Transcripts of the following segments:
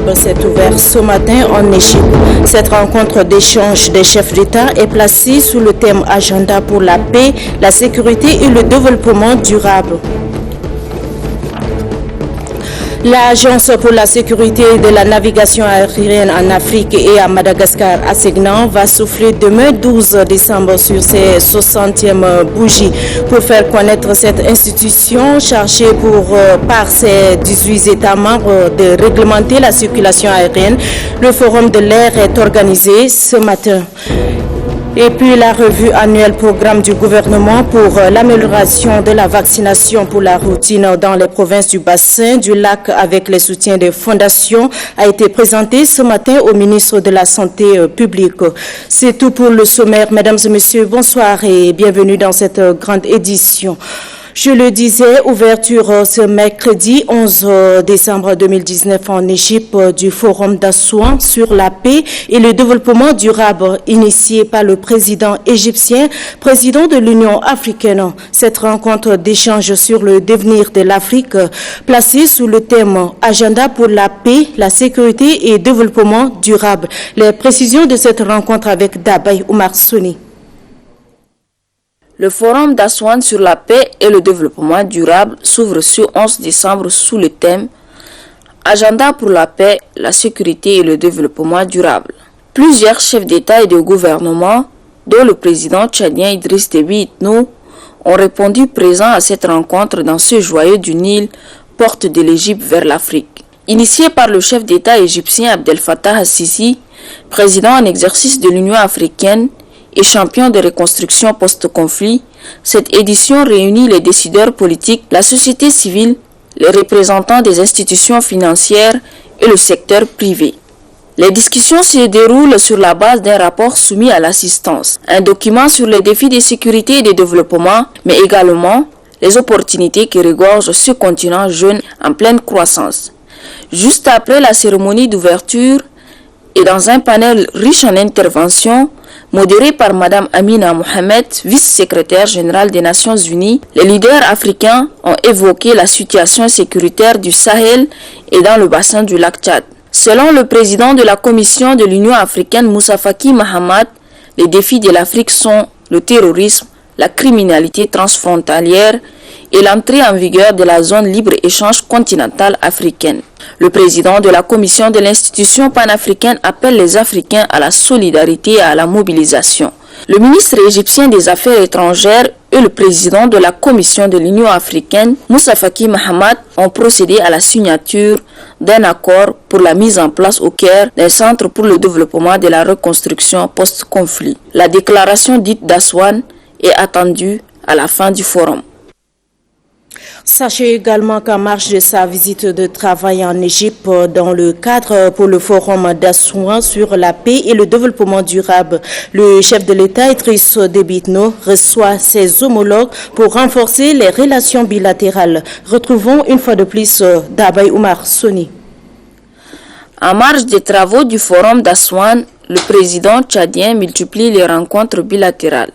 arabe s'est ouverte ce matin en Égypte. Cette rencontre d'échange des chefs d'État est placée sous le thème Agenda pour la paix, la sécurité et le développement durable. L'Agence pour la sécurité de la navigation aérienne en Afrique et à Madagascar, ASECNAN, va souffler demain 12 décembre sur ses 60e bougies pour faire connaître cette institution chargée par ses 18 États membres de réglementer la circulation aérienne. Le forum de l'air est organisé ce matin. Et puis la revue annuelle programme du gouvernement pour l'amélioration de la vaccination pour la routine dans les provinces du bassin du lac avec les soutiens des fondations a été présentée ce matin au ministre de la Santé publique. C'est tout pour le sommaire. Mesdames et messieurs, bonsoir et bienvenue dans cette grande édition. Je le disais, ouverture ce mercredi 11 décembre 2019 en Égypte du Forum d'Assouan sur la paix et le développement durable initié par le président égyptien, président de l'Union africaine. Cette rencontre d'échange sur le devenir de l'Afrique placée sous le thème Agenda pour la paix, la sécurité et développement durable. Les précisions de cette rencontre avec Dabay Oumar Souni. Le Forum d'Assouan sur la paix et le développement durable s'ouvre ce 11 décembre sous le thème Agenda pour la paix, la sécurité et le développement durable. Plusieurs chefs d'État et de gouvernement, dont le président tchadien Idriss Déby Itno, ont répondu présents à cette rencontre dans ce joyau du Nil, porte de l'Égypte vers l'Afrique. Initié par le chef d'État égyptien Abdel Fattah al-Sisi, président en exercice de l'Union africaine, et champion de reconstruction post-conflit, cette édition réunit les décideurs politiques, la société civile, les représentants des institutions financières et le secteur privé. Les discussions se déroulent sur la base d'un rapport soumis à l'assistance, un document sur les défis de sécurité et de développement, mais également les opportunités qui regorgent ce continent jeune en pleine croissance. Juste après la cérémonie d'ouverture et dans un panel riche en interventions, modéré par Mme Amina Mohamed, vice-secrétaire générale des Nations Unies, les leaders africains ont évoqué la situation sécuritaire du Sahel et dans le bassin du lac Tchad. Selon le président de la Commission de l'Union africaine, Moussa Faki Mahamat, les défis de l'Afrique sont le terrorisme, la criminalité transfrontalière et l'entrée en vigueur de la zone libre-échange continentale africaine. Le président de la commission de l'institution panafricaine appelle les Africains à la solidarité et à la mobilisation. Le ministre égyptien des Affaires étrangères et le président de la commission de l'Union africaine, Moussa Faki Mahamat, ont procédé à la signature d'un accord pour la mise en place au Caire d'un centre pour le développement de la reconstruction post-conflit. La déclaration dite d'Assouan est attendue à la fin du forum. Sachez également qu'en marge de sa visite de travail en Égypte dans le cadre pour le forum d'Assouan sur la paix et le développement durable, le chef de l'État Idriss Déby Itno reçoit ses homologues pour renforcer les relations bilatérales. Retrouvons une fois de plus Dabay Oumar Souni. En marge des travaux du forum d'Assouan, le président tchadien multiplie les rencontres bilatérales.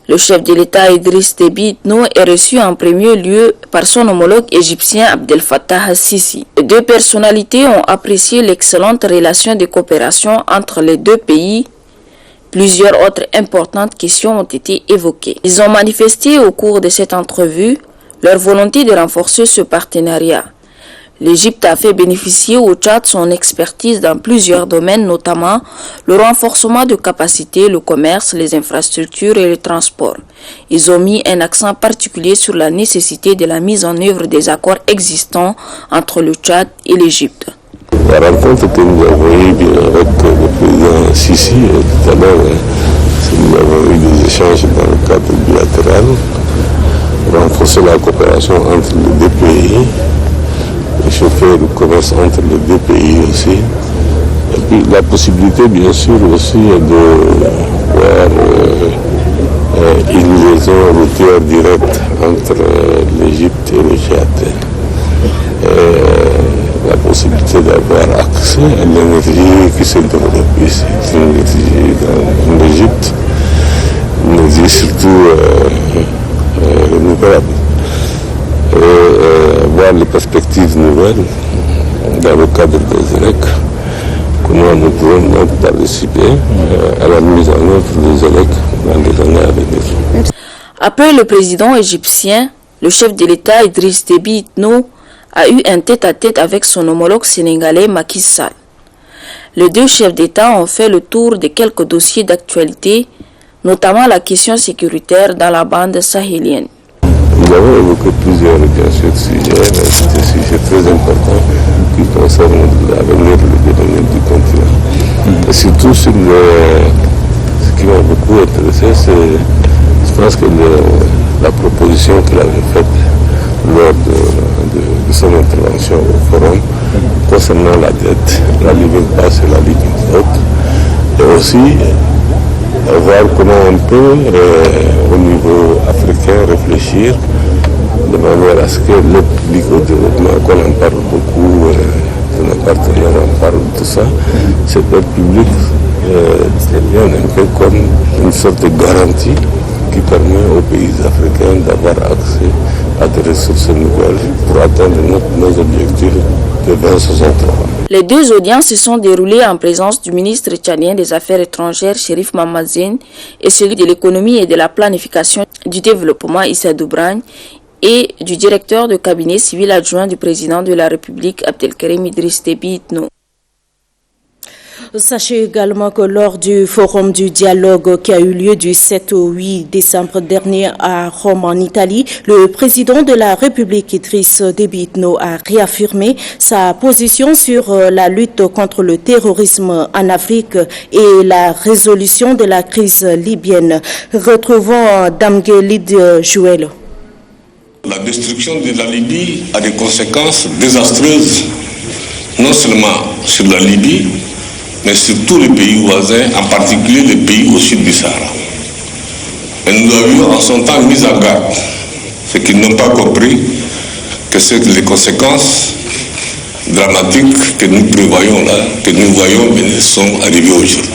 Le chef de l'État Idriss Déby Itno est reçu en premier lieu par son homologue égyptien Abdel Fattah al-Sisi. Les deux personnalités ont apprécié l'excellente relation de coopération entre les deux pays. Plusieurs autres importantes questions ont été évoquées. Ils ont manifesté au cours de cette entrevue leur volonté de renforcer ce partenariat. L'Égypte a fait bénéficier au Tchad son expertise dans plusieurs domaines, notamment le renforcement de capacités, le commerce, les infrastructures et le transport. Ils ont mis un accent particulier sur la nécessité de la mise en œuvre des accords existants entre le Tchad et l'Égypte. La rencontre que nous avons eue avec le président Sisi tout à l'heure, nous avons eu des échanges dans le cadre bilatéral, renforcer la coopération entre les deux pays, échauffer le commerce entre les deux pays aussi. Et puis la possibilité bien sûr aussi de voir une liaison routière directe entre l'Égypte et le Tchad. La possibilité d'avoir accès à l'énergie qui se développe ici, l'énergie dans l'Égypte, l'énergie surtout renouvelable. Voir les perspectives nouvelles dans le cadre des ELEC, comment nous pouvons donc participer à la mise en œuvre des ELEC dans les années à venir. Après le président égyptien, le chef de l'État Idriss Déby Itno a eu un tête-à-tête avec son homologue sénégalais Macky Sall. Les deux chefs d'État ont fait le tour de quelques dossiers d'actualité, notamment la question sécuritaire dans la bande sahélienne. Nous avons évoqué plusieurs sujets, mais c'est un sujet très important qui concerne l'avenir et le développement du continent. Et surtout, ce qui m'a beaucoup intéressé, je pense que la proposition qu'il avait faite lors de son intervention au forum concernant la dette, la limite basse et la limite haute, et aussi voir comment on peut, au niveau africain, réfléchir de manière à ce que l'aide publique au développement, qu'on en parle beaucoup, de nos partenaires en parlent de tout ça, cette aide publique devienne un peu comme une sorte de garantie qui permet aux pays africains d'avoir accès à des ressources nouvelles pour atteindre nos objectifs de 2063. Les deux audiences se sont déroulées en présence du ministre tchadien des Affaires étrangères, Chérif Mamadzine, et celui de l'économie et de la planification du développement, Issa Doubragne, et du directeur de cabinet civil adjoint du président de la République, Abdelkarim Idriss Déby Itno. Sachez également que lors du forum du dialogue qui a eu lieu du 7 au 8 décembre dernier à Rome en Italie, le président de la République Idriss Déby Itno a réaffirmé sa position sur la lutte contre le terrorisme en Afrique et la résolution de la crise libyenne. Retrouvons Damguelid Jouel. La destruction de la Libye a des conséquences désastreuses, non seulement sur la Libye, mais sur tous les pays voisins, en particulier les pays au sud du Sahara. Et nous avions en son temps mis en garde ceux qui n'ont pas compris que c'est les conséquences dramatiques que nous prévoyons là, que nous voyons venir, sont arrivées aujourd'hui.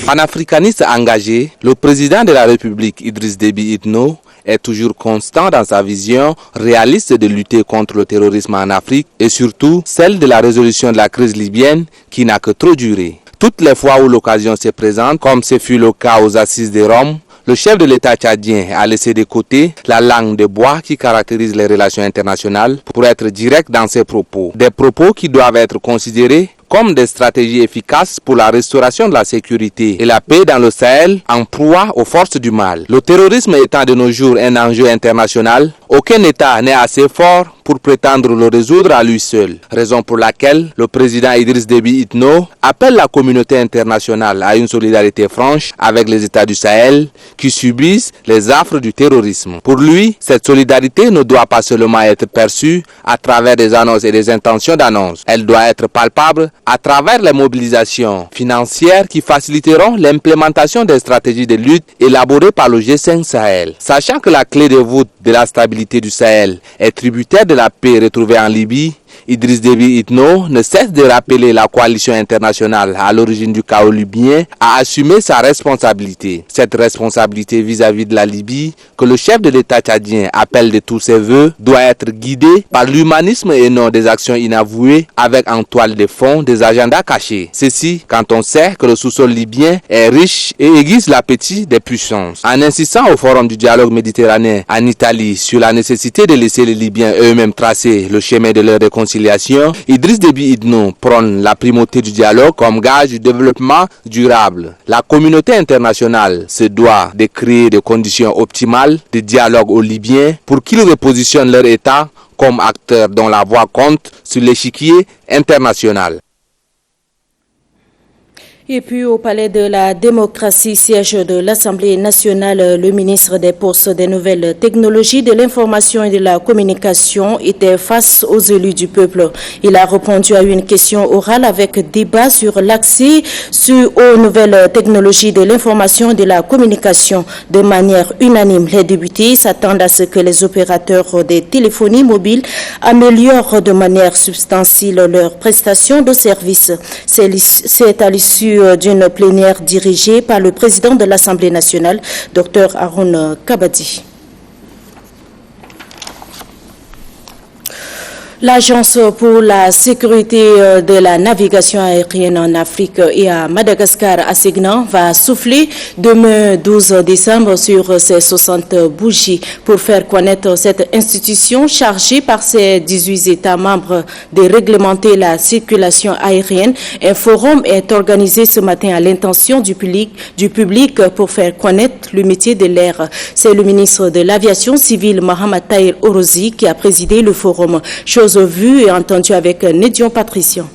Panafricaniste engagé, le président de la République Idriss Déby Itno est toujours constant dans sa vision réaliste de lutter contre le terrorisme en Afrique et surtout celle de la résolution de la crise libyenne qui n'a que trop duré. Toutes les fois où l'occasion se présente, comme ce fut le cas aux Assises de Rome, le chef de l'État tchadien a laissé de côté la langue de bois qui caractérise les relations internationales pour être direct dans ses propos. Des propos qui doivent être considérés comme des stratégies efficaces pour la restauration de la sécurité et la paix dans le Sahel en proie aux forces du mal. Le terrorisme étant de nos jours un enjeu international, aucun État n'est assez fort pour prétendre le résoudre à lui seul. Raison pour laquelle le président Idriss Déby Itno appelle la communauté internationale à une solidarité franche avec les États du Sahel qui subissent les affres du terrorisme. Pour lui, cette solidarité ne doit pas seulement être perçue à travers des annonces et des intentions d'annonce. Elle doit être palpable à travers les mobilisations financières qui faciliteront l'implémentation des stratégies de lutte élaborées par le G5 Sahel. Sachant que la clé de voûte de la stabilité du Sahel est tributaire de la paix retrouvée en Libye, Idriss Déby Itno ne cesse de rappeler la coalition internationale à l'origine du chaos libyen à assumer sa responsabilité. Cette responsabilité vis-à-vis de la Libye, que le chef de l'État tchadien appelle de tous ses voeux, doit être guidée par l'humanisme et non des actions inavouées avec en toile de fond des agendas cachés. Ceci quand on sait que le sous-sol libyen est riche et aiguise l'appétit des puissances. En insistant au forum du dialogue méditerranéen en Italie sur la nécessité de laisser les Libyens eux-mêmes tracer le chemin de leur réconciliation, Idriss Déby Itno prône la primauté du dialogue comme gage du développement durable. La communauté internationale se doit de créer des conditions optimales de dialogue aux Libyens pour qu'ils repositionnent leur État comme acteurs dont la voix compte sur l'échiquier international. Et puis au Palais de la démocratie, siège de l'Assemblée nationale, le ministre des Postes, des Nouvelles Technologies, de l'Information et de la Communication était face aux élus du peuple. Il a répondu à une question orale avec débat sur l'accès aux nouvelles technologies de l'information et de la communication de manière unanime. Les députés s'attendent à ce que les opérateurs des téléphonies mobiles améliorent de manière substantielle leurs prestations de services. C'est à l'issue d'une plénière dirigée par le président de l'Assemblée nationale, Dr Haroun Kabadi. L'Agence pour la sécurité de la navigation aérienne en Afrique et à Madagascar à Ségnan va souffler demain 12 décembre sur ses 60 bougies pour faire connaître cette institution chargée par ses 18 États membres de réglementer la circulation aérienne. Un forum est organisé ce matin à l'intention du public pour faire connaître le métier de l'air. C'est le ministre de l'Aviation civile Mohamed Tahir Orozi qui a présidé le forum. Chose vue et entendue avec Nédion Patrician.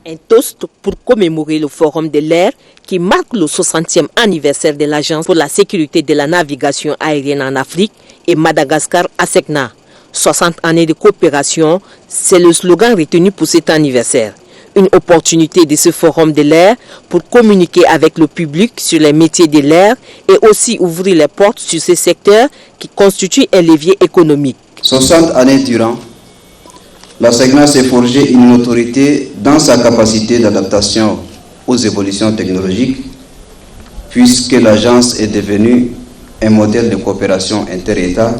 Un toast pour commémorer le Forum de l'air qui marque le 60e anniversaire de l'Agence pour la sécurité de la navigation aérienne en Afrique et Madagascar à Ségnan. 60 années de coopération, c'est le slogan retenu pour cet anniversaire. Une opportunité de ce Forum de l'air pour communiquer avec le public sur les métiers de l'air et aussi ouvrir les portes sur ces secteurs qui constituent un levier économique. 60 années durant, la Ségnan s'est forgé une autorité dans sa capacité d'adaptation aux évolutions technologiques, puisque l'agence est devenue un modèle de coopération inter-État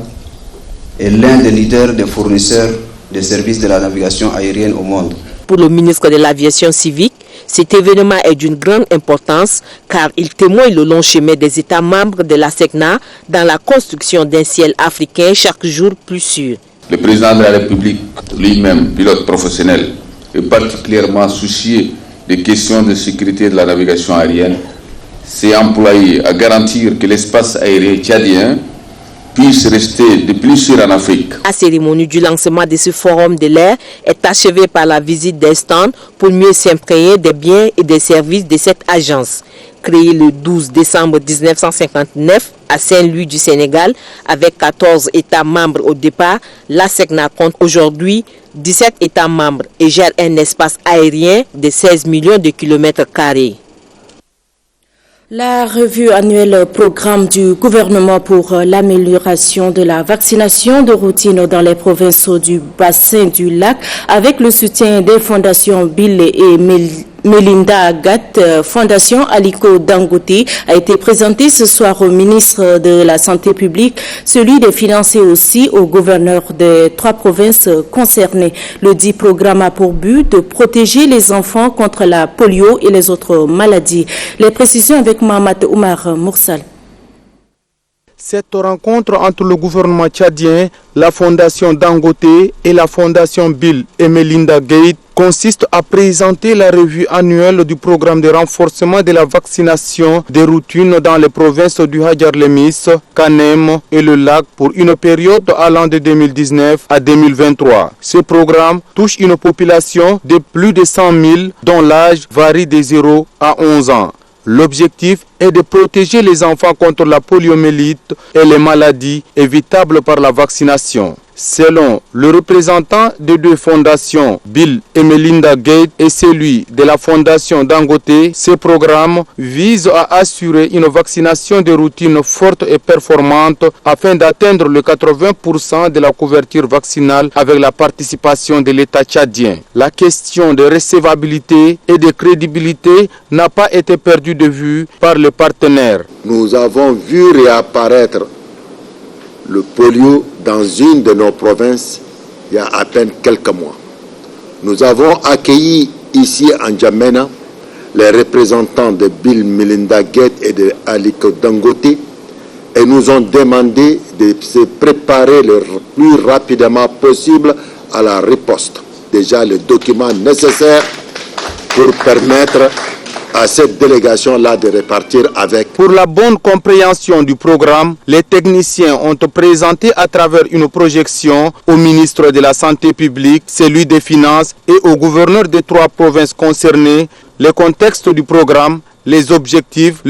et l'un des leaders des fournisseurs de services de la navigation aérienne au monde. Pour le ministre de l'Aviation civique, cet événement est d'une grande importance car il témoigne le long chemin des États membres de la Ségnan dans la construction d'un ciel africain chaque jour plus sûr. Le président de la République, lui-même, pilote professionnel, est particulièrement soucieux des questions de sécurité de la navigation aérienne, s'est employé à garantir que l'espace aérien tchadien puisse rester de plus sûr en Afrique. La cérémonie du lancement de ce forum de l'air est achevée par la visite des stands pour mieux s'imprégner des biens et des services de cette agence. Créée le 12 décembre 1959 à Saint-Louis du Sénégal avec 14 États membres au départ, la Ségnan compte aujourd'hui 17 États membres et gère un espace aérien de 16 millions de kilomètres carrés. La revue annuelle programme du gouvernement pour l'amélioration de la vaccination de routine dans les provinces du bassin du lac avec le soutien des fondations Bill et Melinda Gates, Fondation Aliko Dangote, a été présenté ce soir au ministre de la Santé publique, celui des Finances et aussi au gouverneur des 3 provinces concernées. Le dit programme a pour but de protéger les enfants contre la polio et les autres maladies. Les précisions avec Mohamed Oumar Moursal. Cette rencontre entre le gouvernement tchadien, la fondation Dangote et la fondation Bill et Melinda Gates consiste à présenter la revue annuelle du programme de renforcement de la vaccination des routines dans les provinces du Hadjar-Lemis, Kanem et le Lac pour une période allant de 2019 à 2023. Ce programme touche une population de plus de 100 000 dont l'âge varie de 0 à 11 ans. L'objectif est de protéger les enfants contre la poliomyélite et les maladies évitables par la vaccination. Selon le représentant des 2 fondations, Bill et Melinda Gates, et celui de la fondation Dangote, ce programme vise à assurer une vaccination de routine forte et performante afin d'atteindre le 80% de la couverture vaccinale avec la participation de l'État tchadien. La question de recevabilité et de crédibilité n'a pas été perdue de vue par les partenaires. Nous avons vu réapparaître le polio dans une de nos provinces il y a à peine quelques mois. Nous avons accueilli ici en N'Djamena les représentants de Bill Melinda Gates et de Aliko Dangote et nous ont demandé de se préparer le plus rapidement possible à la riposte. Déjà les documents nécessaires pour permettre à cette délégation-là de repartir avec. Pour la bonne compréhension du programme, les techniciens ont présenté à travers une projection au ministre de la Santé publique, celui des Finances et au gouverneur des 3 provinces concernées, le contexte du programme, les objectifs.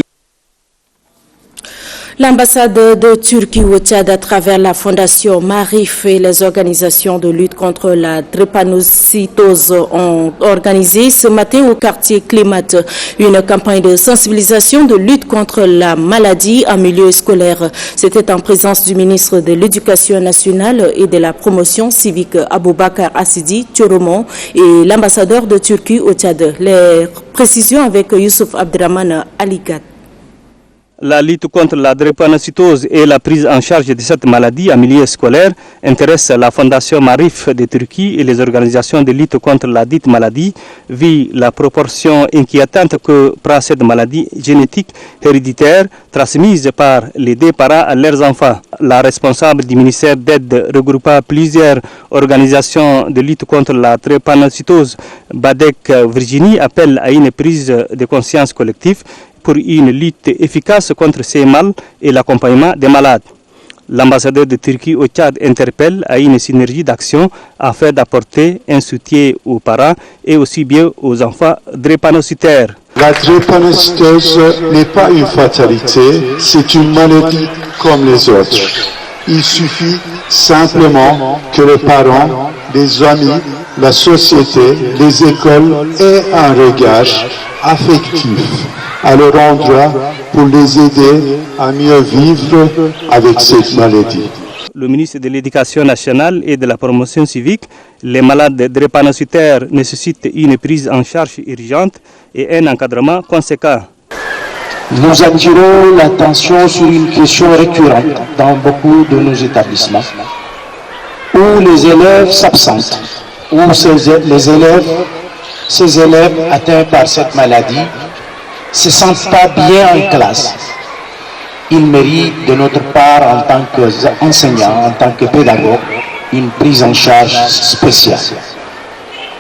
L'ambassade de Turquie au Tchad à travers la fondation Marif et les organisations de lutte contre la drépanocytose ont organisé ce matin au quartier Clémat une campagne de sensibilisation de lutte contre la maladie en milieu scolaire. C'était en présence du ministre de l'Éducation nationale et de la promotion civique Aboubakar Assidi Tchoromon et l'ambassadeur de Turquie au Tchad. Les précisions avec Youssouf Abdraman Aligat. La lutte contre la drépanocytose et la prise en charge de cette maladie en milieu scolaire intéresse la Fondation Marif de Turquie et les organisations de lutte contre la dite maladie, vu la proportion inquiétante que prend cette maladie génétique héréditaire transmise par les deux parents à leurs enfants. La responsable du ministère d'aide regroupant plusieurs organisations de lutte contre la drépanocytose, Badek Virginie, appelle à une prise de conscience collective pour une lutte efficace contre ces mâles et l'accompagnement des malades. L'ambassadeur de Turquie au Tchad interpelle à une synergie d'action afin d'apporter un soutien aux parents et aussi bien aux enfants drépanocytaires. La drépanocytose n'est pas une fatalité, c'est une maladie comme les autres. Il suffit simplement que les parents, les amis, la société, les écoles aient un regard affectif à leur endroit pour les aider à mieux vivre avec cette maladie. Le ministre de l'Éducation nationale et de la promotion civique, les malades drépanocytaires nécessitent une prise en charge urgente et un encadrement conséquent. Nous attirons l'attention sur une question récurrente dans beaucoup de nos établissements, où les élèves s'absentent, où ces élèves atteints par cette maladie se sentent pas bien en classe. Ils méritent de notre part, en tant qu'enseignants, en tant que pédagogues, une prise en charge spéciale,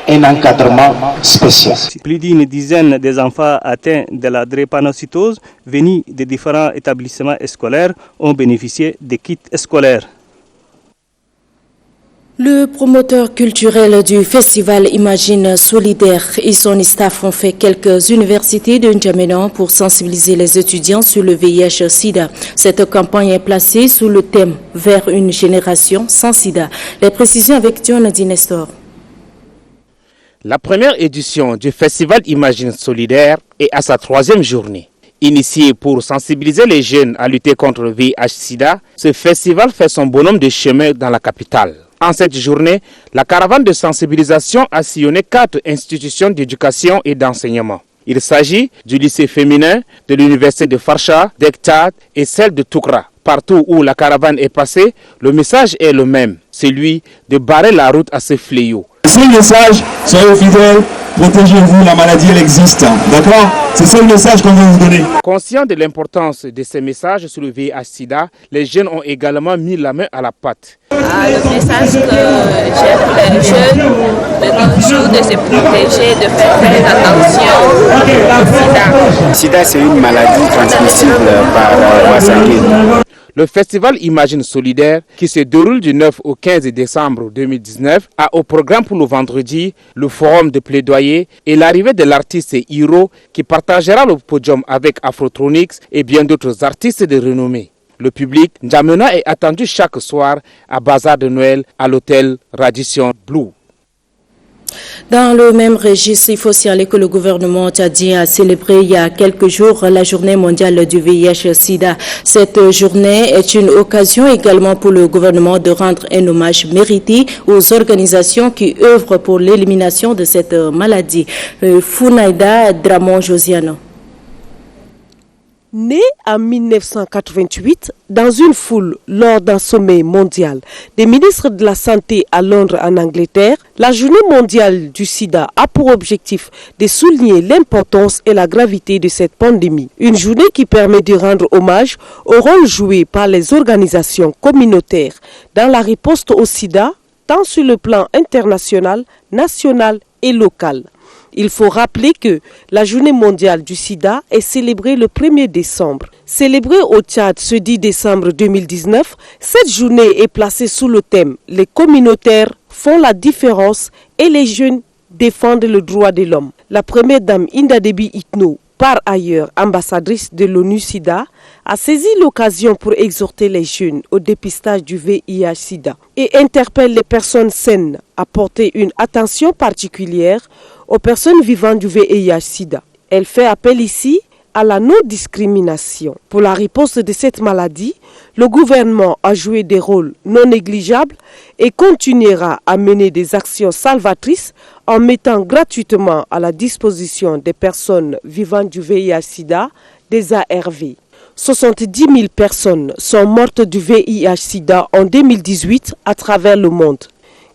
un encadrement spécial. Plus d'une dizaine des enfants atteints de la drépanocytose venus de différents établissements scolaires ont bénéficié des kits scolaires. Le promoteur culturel du festival Imagine Solidaire et son staff ont fait quelques universités de N'Djamena pour sensibiliser les étudiants sur le VIH-Sida. Cette campagne est placée sous le thème « Vers une génération sans Sida ». Les précisions avec John Dinestor. La première édition du festival Imagine Solidaire est à sa 3e journée. Initié pour sensibiliser les jeunes à lutter contre le VIH-Sida, ce festival fait son bonhomme de chemin dans la capitale. En cette journée, la caravane de sensibilisation a sillonné 4 institutions d'éducation et d'enseignement. Il s'agit du lycée féminin, de l'université de Farsha, d'Ektad et celle de Toukra. Partout où la caravane est passée, le message est le même, celui de barrer la route à ce fléau. C'est le message, soyez fidèles, protégez-vous, la maladie elle existe, d'accord? C'est ça le message qu'on veut vous donner. Conscients de l'importance de ces messages sur le VIH-Sida, les jeunes ont également mis la main à la pâte. Le message que j'ai pour les jeunes, de toujours de se protéger, de faire très attention au Sida. Sida, c'est une maladie transmissible par voie sanguine. Le festival Imagine Solidaire, qui se déroule du 9 au 15 décembre 2019, a au programme pour le vendredi le forum de plaidoyer et l'arrivée de l'artiste Hiro qui partagera le podium avec Afrotronics et bien d'autres artistes de renommée. Le public N'Djamena est attendu chaque soir à Bazar de Noël à l'hôtel Radisson Blu. Dans le même registre, il faut signaler que le gouvernement tchadien a célébré il y a quelques jours la journée mondiale du VIH-Sida. Cette journée est une occasion également pour le gouvernement de rendre un hommage mérité aux organisations qui œuvrent pour l'élimination de cette maladie. Funaida Dramon Josiano. Né en 1988 dans une foule lors d'un sommet mondial des ministres de la Santé à Londres en Angleterre, la journée mondiale du sida a pour objectif de souligner l'importance et la gravité de cette pandémie. Une journée qui permet de rendre hommage au rôle joué par les organisations communautaires dans la riposte au sida, tant sur le plan international, national et local. Il faut rappeler que la journée mondiale du sida est célébrée le 1er décembre. Célébrée au Tchad ce 10 décembre 2019, cette journée est placée sous le thème « Les communautaires font la différence et les jeunes défendent le droit de l'homme ». La première dame Inda Déby Itno, par ailleurs ambassadrice de l'ONU-SIDA, a saisi l'occasion pour exhorter les jeunes au dépistage du VIH-Sida et interpelle les personnes saines à porter une attention particulière aux personnes vivant du VIH-Sida. Elle fait appel ici à la non-discrimination. Pour la riposte de cette maladie, le gouvernement a joué des rôles non négligeables et continuera à mener des actions salvatrices en mettant gratuitement à la disposition des personnes vivant du VIH-Sida des ARV. 70 000 personnes sont mortes du VIH-Sida en 2018 à travers le monde.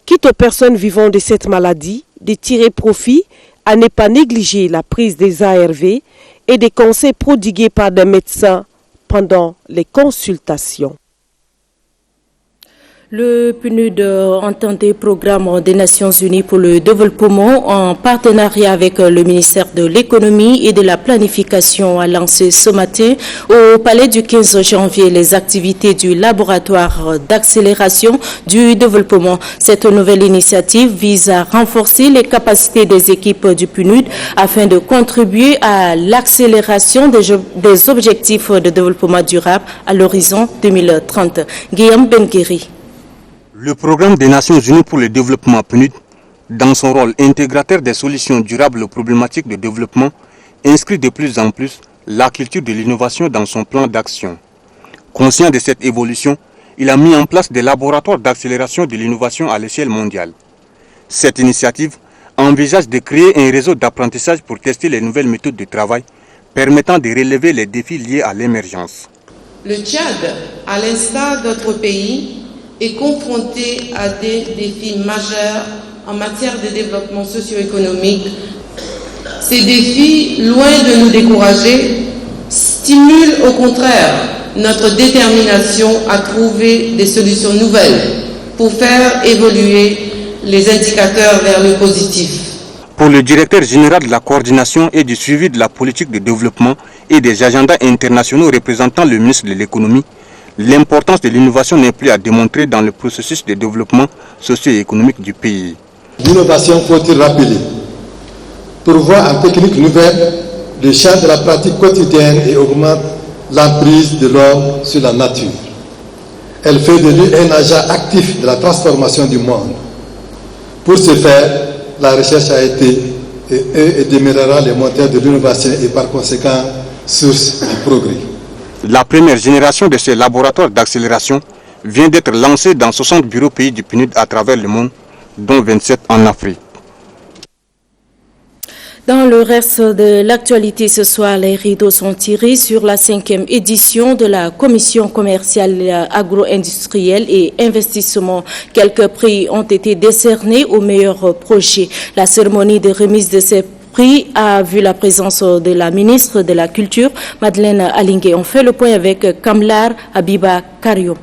Quitte aux personnes vivant de cette maladie de tirer profit à ne pas négliger la prise des ARV et des conseils prodigués par des médecins pendant les consultations. Le PNUD, entendait programme des Nations Unies pour le développement en partenariat avec le ministère de l'économie et de la planification, a lancé ce matin au palais du 15 janvier les activités du laboratoire d'accélération du développement. Cette nouvelle initiative vise à renforcer les capacités des équipes du PNUD afin de contribuer à l'accélération des objectifs de développement durable à l'horizon 2030. Guillaume Benguiri. Le programme des Nations Unies pour le développement PNUD, dans son rôle intégrateur des solutions durables aux problématiques de développement, inscrit de plus en plus la culture de l'innovation dans son plan d'action. Conscient de cette évolution, il a mis en place des laboratoires d'accélération de l'innovation à l'échelle mondiale. Cette initiative envisage de créer un réseau d'apprentissage pour tester les nouvelles méthodes de travail permettant de relever les défis liés à l'émergence. Le Tchad, à l'instar d'autres pays, est confronté à des défis majeurs en matière de développement socio-économique. Ces défis, loin de nous décourager, stimulent au contraire notre détermination à trouver des solutions nouvelles pour faire évoluer les indicateurs vers le positif. Pour le directeur général de la coordination et du suivi de la politique de développement et des agendas internationaux représentant le ministre de l'économie, l'importance de l'innovation n'est plus à démontrer dans le processus de développement socio-économique du pays. L'innovation, faut-il rappeler, pourvoit en techniques nouvelles le champ de la pratique quotidienne et augmente l'emprise de l'homme sur la nature. Elle fait de lui un agent actif de la transformation du monde. Pour ce faire, la recherche a été et demeurera les moteurs de l'innovation et par conséquent source du progrès. La première génération de ces laboratoires d'accélération vient d'être lancée dans 60 bureaux pays du PNUD à travers le monde, dont 27 en Afrique. Dans le reste de l'actualité ce soir, les rideaux sont tirés sur la 5e édition de la Commission commerciale agro-industrielle et investissement. Quelques prix ont été décernés aux meilleurs projets. La cérémonie de remise de ces prix a vu la présence de la ministre de la Culture, Madeleine Alingé. On fait le point avec Kamlar Habiba Kario.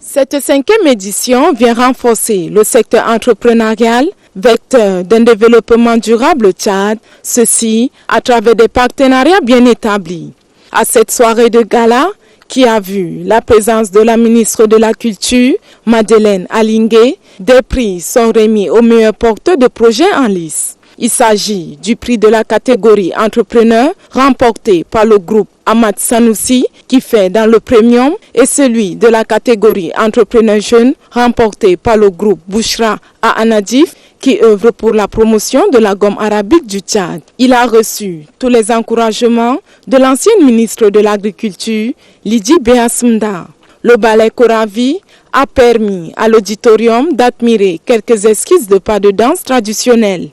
Cette 5e édition vient renforcer le secteur entrepreneurial, vecteur d'un développement durable au Tchad, ceci à travers des partenariats bien établis. À cette soirée de gala, qui a vu la présence de la ministre de la Culture, Madeleine Alingé, des prix sont remis aux meilleurs porteurs de projets en lice. Il s'agit du prix de la catégorie entrepreneur remporté par le groupe Ahmad Sanoussi qui fait dans le premium et celui de la catégorie entrepreneur jeune remporté par le groupe Bouchra à Anadif qui œuvre pour la promotion de la gomme arabique du Tchad. Il a reçu tous les encouragements de l'ancienne ministre de l'Agriculture, Lydie Béasmda. Le ballet Koravi a permis à l'auditorium d'admirer quelques esquisses de pas de danse traditionnels.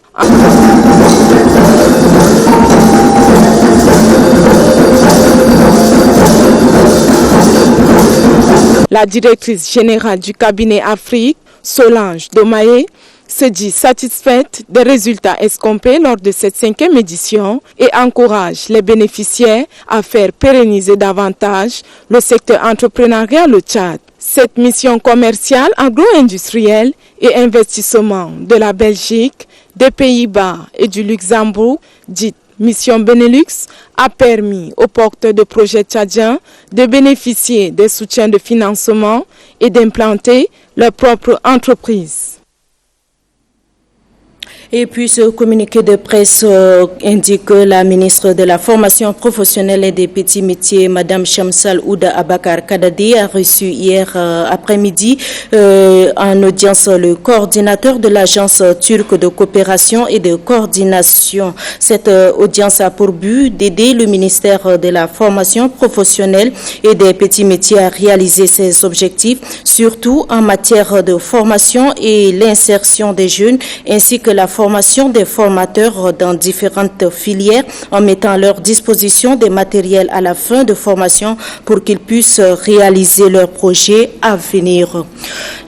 La directrice générale du cabinet Afrique, Solange Domaé, se dit satisfaite des résultats escomptés lors de cette 5e édition et encourage les bénéficiaires à faire pérenniser davantage le secteur entrepreneurial au Tchad. Cette mission commerciale, agro-industrielle et investissement de la Belgique, des Pays-Bas et du Luxembourg, dite Mission Benelux, a permis aux porteurs de projets tchadiens de bénéficier des soutiens de financement et d'implanter leur propre entreprise. Et puis ce communiqué de presse indique que la ministre de la formation professionnelle et des petits métiers, Madame Shamsal Ouda Abakar Kadadi, a reçu hier après-midi en audience le coordinateur de l'agence turque de coopération et de coordination. Cette audience a pour but d'aider le ministère de la formation professionnelle et des petits métiers à réaliser ses objectifs, surtout en matière de formation et l'insertion des jeunes, ainsi que la formation des formateurs dans différentes filières en mettant à leur disposition des matériels à la fin de formation pour qu'ils puissent réaliser leurs projets à venir.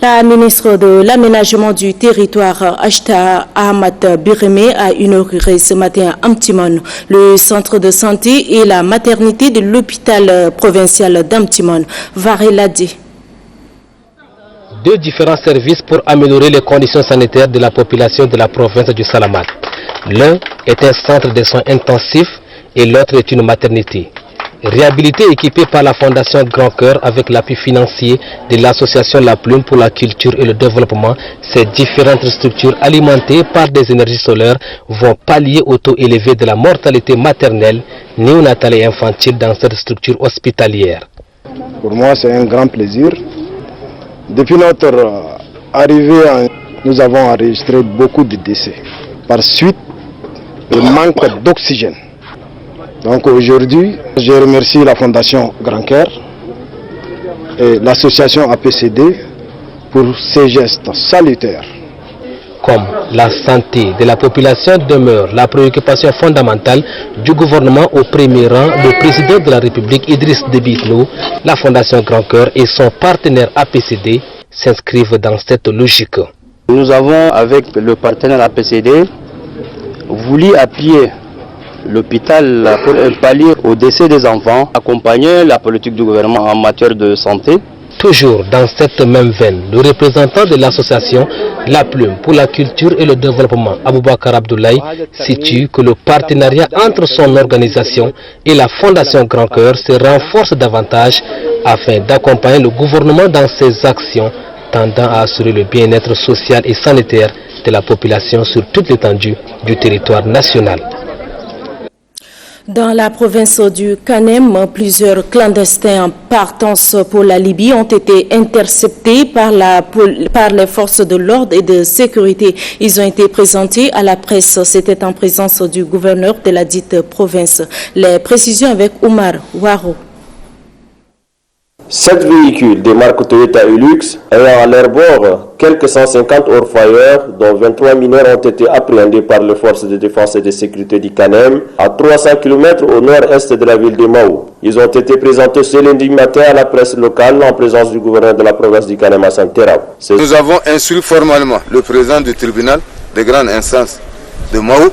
La ministre de l'Aménagement du territoire, Ashta Ahmad Bireme, a inauguré ce matin à Amtimon le centre de santé et la maternité de l'hôpital provincial d'Amtimon. Vareladi. Deux différents services pour améliorer les conditions sanitaires de la population de la province du Salamat. L'un est un centre de soins intensifs et l'autre est une maternité. Réhabilité et équipée par la Fondation Grand Cœur avec l'appui financier de l'association La Plume pour la culture et le développement, ces différentes structures alimentées par des énergies solaires vont pallier au taux élevé de la mortalité maternelle, néonatale et infantile dans cette structure hospitalière. Pour moi, c'est un grand plaisir. Depuis notre arrivée, nous avons enregistré beaucoup de décès. Par suite, le manque d'oxygène. Donc aujourd'hui, je remercie la Fondation Grand Cœur et l'association APCD pour ces gestes salutaires. Comme la santé de la population demeure la préoccupation fondamentale du gouvernement, au premier rang, le président de la République Idriss Déby Itno, la Fondation Grand Cœur et son partenaire APCD s'inscrivent dans cette logique. Nous avons, avec le partenaire APCD, voulu appuyer l'hôpital pour pallier au décès des enfants, accompagner la politique du gouvernement en matière de santé. Toujours dans cette même veine, le représentant de l'association La Plume pour la culture et le développement, Aboubakar Abdoulaye, situe que le partenariat entre son organisation et la Fondation Grand Cœur se renforce davantage afin d'accompagner le gouvernement dans ses actions tendant à assurer le bien-être social et sanitaire de la population sur toute l'étendue du territoire national. Dans la province du Kanem, plusieurs clandestins en partance pour la Libye ont été interceptés par les forces de l'ordre et de sécurité. Ils ont été présentés à la presse. C'était en présence du gouverneur de la dite province. Les précisions avec Oumar Waro. 7 véhicules des marques Toyota Hilux ayant à leur bord quelques 150 orfayeurs, dont 23 mineurs, ont été appréhendés par les forces de défense et de sécurité du Kanem, à 300 km au nord-est de la ville de Maou. Ils ont été présentés ce lundi matin à la presse locale en présence du gouverneur de la province du Kanem, Hassan Terab. Nous avons instruit formellement le président du tribunal de grande instance de Maou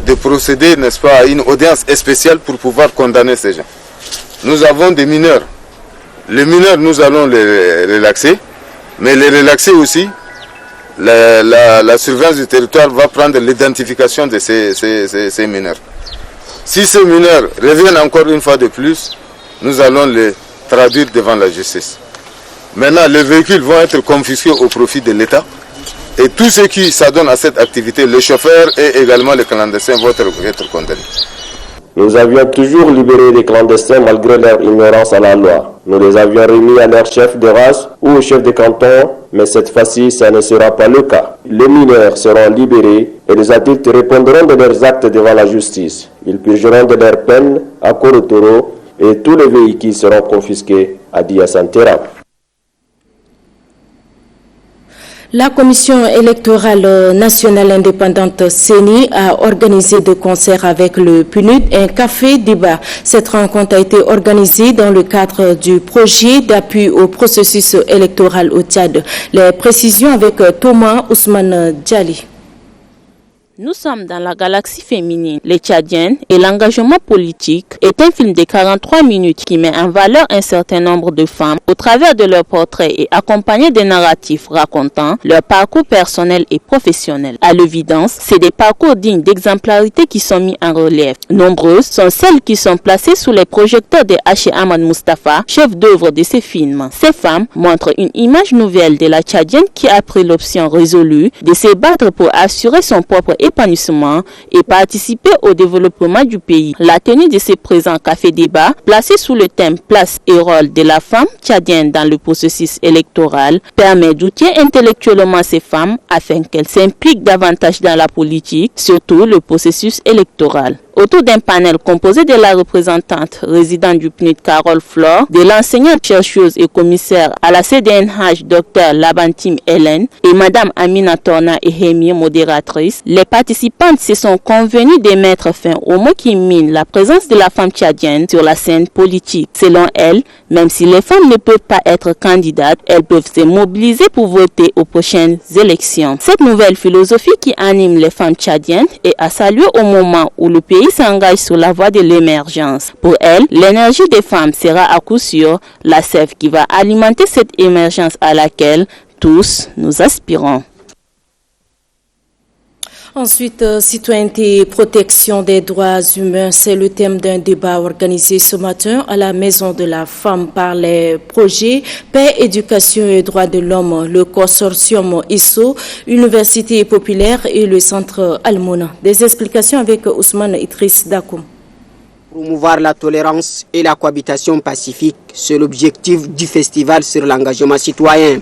de procéder, n'est-ce pas, à une audience spéciale pour pouvoir condamner ces gens. Nous avons des mineurs. Les mineurs, nous allons les relaxer, mais les relaxer aussi, la surveillance du territoire va prendre l'identification de ces mineurs. Si ces mineurs reviennent encore une fois de plus, nous allons les traduire devant la justice. Maintenant, les véhicules vont être confisqués au profit de l'État et tous ceux qui s'adonnent à cette activité, les chauffeurs et également les clandestins, vont être condamnés. Nous avions toujours libéré les clandestins malgré leur ignorance à la loi. Nous les avions remis à leur chef de race ou au chef de canton, mais cette fois-ci, ça ne sera pas le cas. Les mineurs seront libérés et les adultes répondront de leurs actes devant la justice. Ils purgeront de leur peine à Korotoro et tous les véhicules seront confisqués, a dit Hassan Terab. La Commission électorale nationale indépendante CENI a organisé de concert avec le PNUD un café débat. Cette rencontre a été organisée dans le cadre du projet d'appui au processus électoral au Tchad. Les précisions avec Thomas Ousmane Djali. Nous sommes dans la galaxie féminine, les Tchadiennes et l'engagement politique est un film de 43 minutes qui met en valeur un certain nombre de femmes au travers de leurs portraits et accompagné des narratifs racontant leur parcours personnel et professionnel. À l'évidence, c'est des parcours dignes d'exemplarité qui sont mis en relief. Nombreuses sont celles qui sont placées sous les projecteurs de Haché Ahmad Mustafa, chef d'œuvre de ces films. Ces femmes montrent une image nouvelle de la Tchadienne qui a pris l'option résolue de se battre pour assurer son propre l'épanouissement et participer au développement du pays. La tenue de ce présent café débat, placé sous le thème Place et rôle de la femme tchadienne dans le processus électoral, permet d'outiller intellectuellement ces femmes afin qu'elles s'impliquent davantage dans la politique, surtout le processus électoral. Autour d'un panel composé de la représentante résidente du PNUD Carole Flore, de l'enseignante chercheuse et commissaire à la CDNH Dr Labantim Hélène et Madame Amina Torna Ehemi, modératrice, les participantes se sont convenues de mettre fin aux mots qui minent la présence de la femme tchadienne sur la scène politique. Selon elles, même si les femmes ne peuvent pas être candidates, elles peuvent se mobiliser pour voter aux prochaines élections. Cette nouvelle philosophie qui anime les femmes tchadiennes est à saluer au moment où le pays s'engage sur la voie de l'émergence. Pour elle, l'énergie des femmes sera à coup sûr la sève qui va alimenter cette émergence à laquelle tous nous aspirons. Ensuite, citoyenneté et protection des droits humains, c'est le thème d'un débat organisé ce matin à la Maison de la Femme par les projets Paix, Éducation et Droits de l'Homme, le consortium ISO, Université populaire et le Centre Almona. Des explications avec Ousmane Idriss Dakoum. Promouvoir la tolérance et la cohabitation pacifique, c'est l'objectif du festival sur l'engagement citoyen.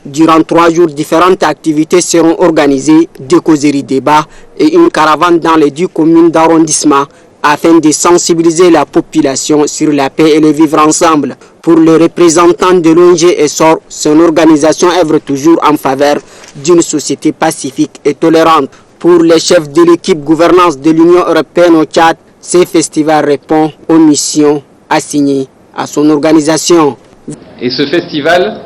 Durant 3 jours, différentes activités seront organisées, des causeries débats et une caravane dans les 10 communes d'arrondissement afin de sensibiliser la population sur la paix et le vivre ensemble. Pour le représentant de l'ONG ESSOR, son organisation œuvre toujours en faveur d'une société pacifique et tolérante. Pour les chefs de l'équipe gouvernance de l'Union européenne au Tchad, ce festival répond aux missions assignées à son organisation. Et ce festival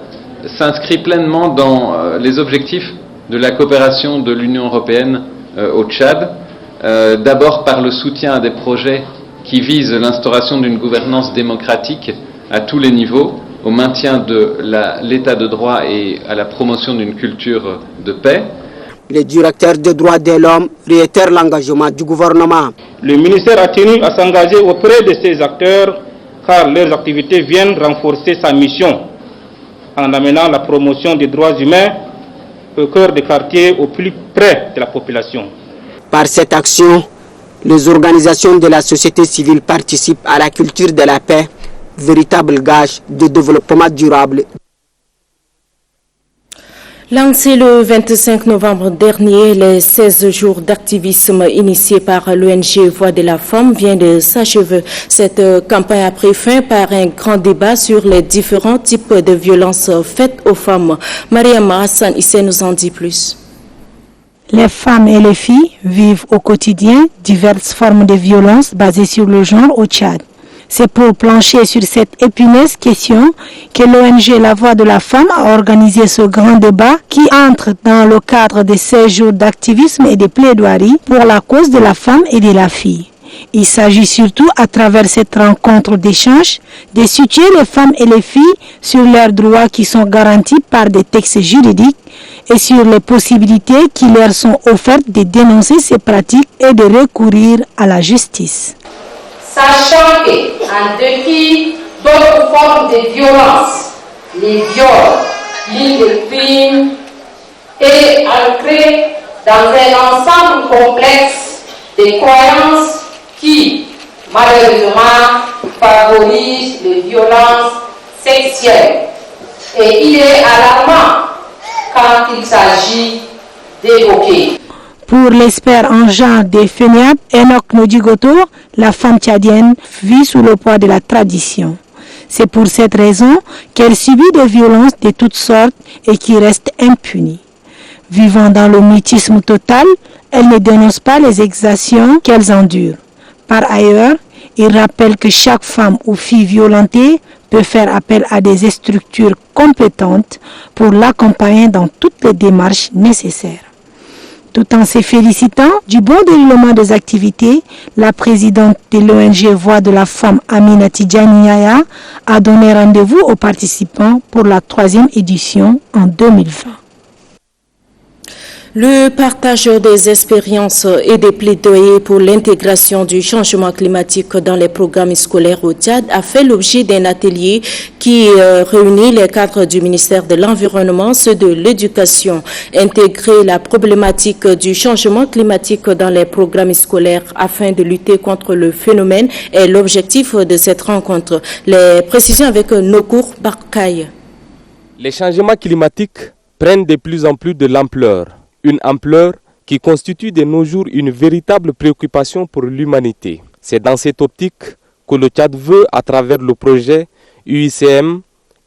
s'inscrit pleinement dans les objectifs de la coopération de l'Union européenne au Tchad, d'abord par le soutien à des projets qui visent l'instauration d'une gouvernance démocratique à tous les niveaux, au maintien de l'état de droit et à la promotion d'une culture de paix. Le directeur des droits de l'homme réitère l'engagement du gouvernement. Le ministère a tenu à s'engager auprès de ces acteurs car leurs activités viennent renforcer sa mission en amenant la promotion des droits humains au cœur des quartiers au plus près de la population. Par cette action, les organisations de la société civile participent à la culture de la paix, véritable gage de développement durable. Lancé le 25 novembre dernier, les 16 jours d'activisme initiés par l'ONG Voix de la Femme vient de s'achever. Cette campagne a pris fin par un grand débat sur les différents types de violences faites aux femmes. Mariam Hassan Issé nous en dit plus. Les femmes et les filles vivent au quotidien diverses formes de violences basées sur le genre au Tchad. C'est pour plancher sur cette épineuse question que l'ONG La Voix de la Femme a organisé ce grand débat qui entre dans le cadre des 16 jours d'activisme et de plaidoirie pour la cause de la femme et de la fille. Il s'agit surtout, à travers cette rencontre d'échange, de situer les femmes et les filles sur leurs droits qui sont garantis par des textes juridiques et sur les possibilités qui leur sont offertes de dénoncer ces pratiques et de recourir à la justice. Sachant qu'en dépit d'autres formes de violence, les viols, l'île de crime est ancré dans un ensemble complexe de croyances qui, malheureusement, favorisent les violences sexuelles. Et il est alarmant quand il s'agit d'évoquer. Pour l'expert en genre des FENIAP, Enoch Nodigoto, la femme tchadienne vit sous le poids de la tradition. C'est pour cette raison qu'elle subit des violences de toutes sortes et qui restent impunies. Vivant dans le mutisme total, elle ne dénonce pas les exactions qu'elles endurent. Par ailleurs, il rappelle que chaque femme ou fille violentée peut faire appel à des structures compétentes pour l'accompagner dans toutes les démarches nécessaires. Tout en se félicitant du bon déroulement des activités, la présidente de l'ONG Voix de la Femme, Amina Tidjani a donné rendez-vous aux participants pour la 3e édition en 2020. Le partage des expériences et des plaidoyers pour l'intégration du changement climatique dans les programmes scolaires au Tchad a fait l'objet d'un atelier qui réunit les cadres du ministère de l'Environnement, ceux de l'Éducation. Intégrer la problématique du changement climatique dans les programmes scolaires afin de lutter contre le phénomène est l'objectif de cette rencontre. Les précisions avec Nokour Barkaï. Les changements climatiques prennent de plus en plus de l'ampleur. Une ampleur qui constitue de nos jours une véritable préoccupation pour l'humanité. C'est dans cette optique que le Tchad veut, à travers le projet UICM,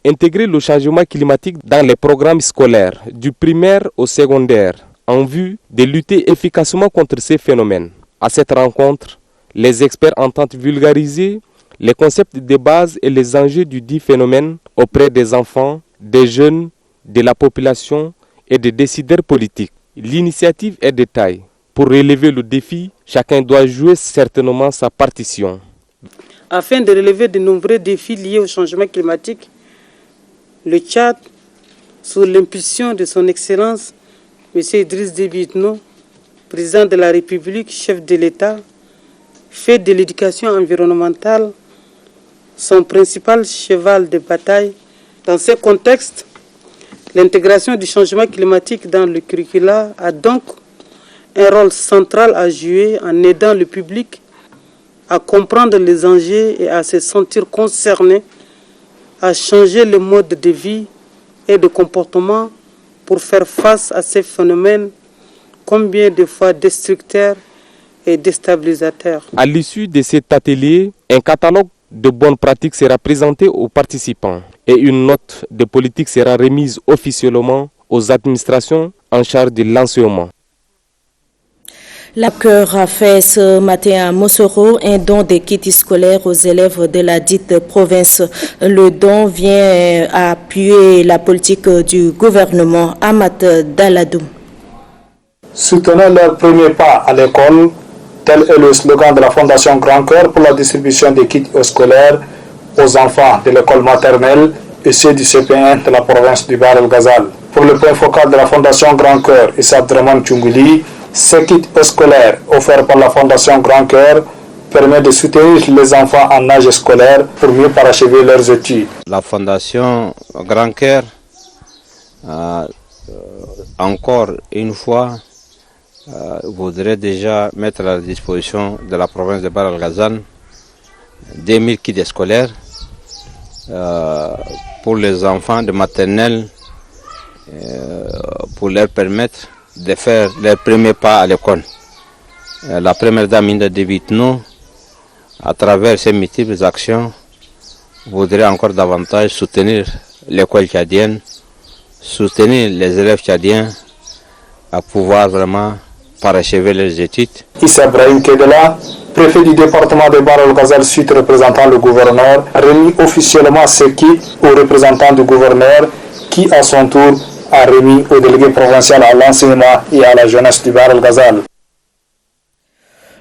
intégrer le changement climatique dans les programmes scolaires, du primaire au secondaire, en vue de lutter efficacement contre ces phénomènes. À cette rencontre, les experts entendent vulgariser les concepts de base et les enjeux du dit phénomène auprès des enfants, des jeunes, de la population et des décideurs politiques. L'initiative est de taille. Pour relever le défi, chacun doit jouer certainement sa partition. Afin de relever de nombreux défis liés au changement climatique, le Tchad, sous l'impulsion de son Excellence, M. Idriss Déby Itno, président de la République, chef de l'État, fait de l'éducation environnementale son principal cheval de bataille. Dans ce contexte, l'intégration du changement climatique dans le curricula a donc un rôle central à jouer en aidant le public à comprendre les enjeux et à se sentir concerné, à changer le mode de vie et de comportement pour faire face à ces phénomènes combien de fois destructeurs et déstabilisateurs. À l'issue de cet atelier, un catalogue de bonnes pratiques sera présenté aux participants et une note de politique sera remise officiellement aux administrations en charge de l'enseignement. La Cœur a fait ce matin à Mossoro un don de kits scolaires aux élèves de la dite province. Le don vient appuyer la politique du gouvernement. Ahmad Daladou. Soutenez leur premier pas à l'école. Tel est le slogan de la Fondation Grand Cœur pour la distribution des kits scolaires aux enfants de l'école maternelle et ceux du CP1 de la province du Bahr el-Ghazal. Pour le point focal de la Fondation Grand Cœur, Issa Abdraman Tchounguli, ces kits scolaires offerts par la Fondation Grand Cœur permettent de soutenir les enfants en âge scolaire pour mieux parachever leurs études. La Fondation Grand Cœur, encore une fois, voudrait déjà mettre à la disposition de la province de Bahr el-Ghazal 2000 kits scolaires pour les enfants de maternelle pour leur permettre de faire leur premier pas à l'école. La première dame Inda Déby Itno, à travers ces multiples actions, voudrait encore davantage soutenir l'école tchadienne, soutenir les élèves tchadiens à pouvoir vraiment parachever leurs études. Issa Brahim Kedela, préfet du département de Bahr el-Ghazal Sud représentant le gouverneur, a remis officiellement ce kit au représentant du gouverneur qui à son tour a remis au délégué provincial à l'enseignement et à la jeunesse du Bahr el-Ghazal.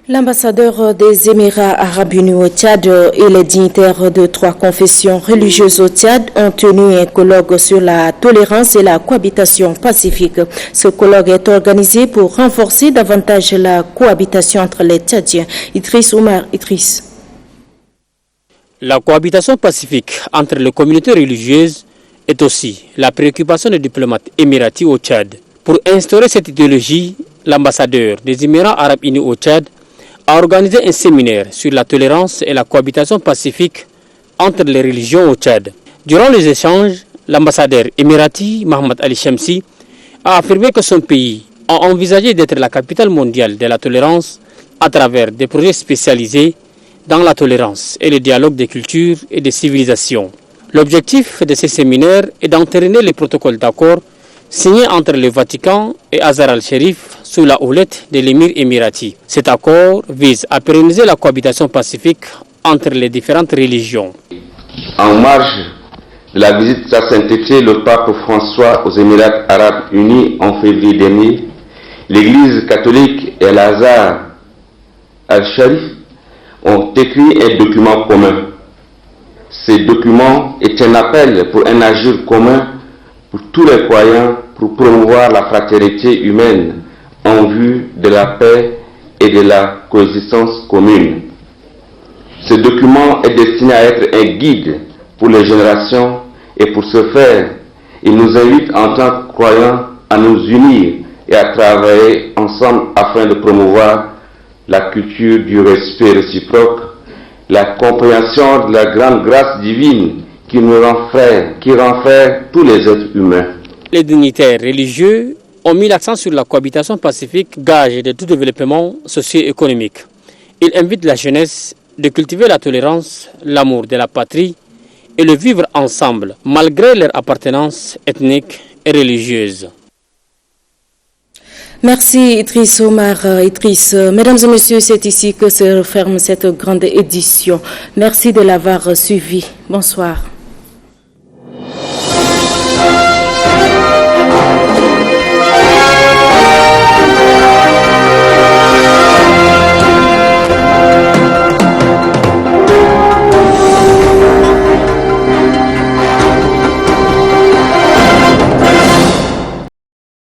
L'ambassadeur des Émirats arabes unis au Tchad et les dignitaires de 3 confessions religieuses au Tchad ont tenu un colloque sur la tolérance et la cohabitation pacifique. Ce colloque est organisé pour renforcer davantage la cohabitation entre les Tchadiens. Idriss Oumar Idriss. La cohabitation pacifique entre les communautés religieuses est aussi la préoccupation des diplomates émiratis au Tchad. Pour instaurer cette idéologie, l'ambassadeur des Émirats arabes unis au Tchad a organisé un séminaire sur la tolérance et la cohabitation pacifique entre les religions au Tchad. Durant les échanges, l'ambassadeur émirati Mohamed Ali Shamsi a affirmé que son pays a envisagé d'être la capitale mondiale de la tolérance à travers des projets spécialisés dans la tolérance et le dialogue des cultures et des civilisations. L'objectif de ces séminaires est d'entraîner les protocoles d'accord signés entre le Vatican et Azhar al-Sharif sous la houlette de l'émir émirati. Cet accord vise à pérenniser la cohabitation pacifique entre les différentes religions. En marge de la visite de sa sainteté, le pape François aux Émirats arabes unis en février dernier, l'Église catholique et l'Azhar al-Sharif ont écrit un document commun. Ce document est un appel pour un agir commun pour tous les croyants pour promouvoir la fraternité humaine en vue de la paix et de la coexistence commune. Ce document est destiné à être un guide pour les générations et pour ce faire, il nous invite en tant que croyants à nous unir et à travailler ensemble afin de promouvoir la culture du respect réciproque, la compréhension de la grande grâce divine qui nous rend frères, qui rend frères tous les êtres humains. Les dignitaires religieux ont mis l'accent sur la cohabitation pacifique, gage de tout développement socio-économique. Ils invitent la jeunesse de cultiver la tolérance, l'amour de la patrie et le vivre ensemble, malgré leur appartenance ethnique et religieuse. Merci Idriss Omar. Idriss, mesdames et messieurs, c'est ici que se referme cette grande édition. Merci de l'avoir suivi. Bonsoir.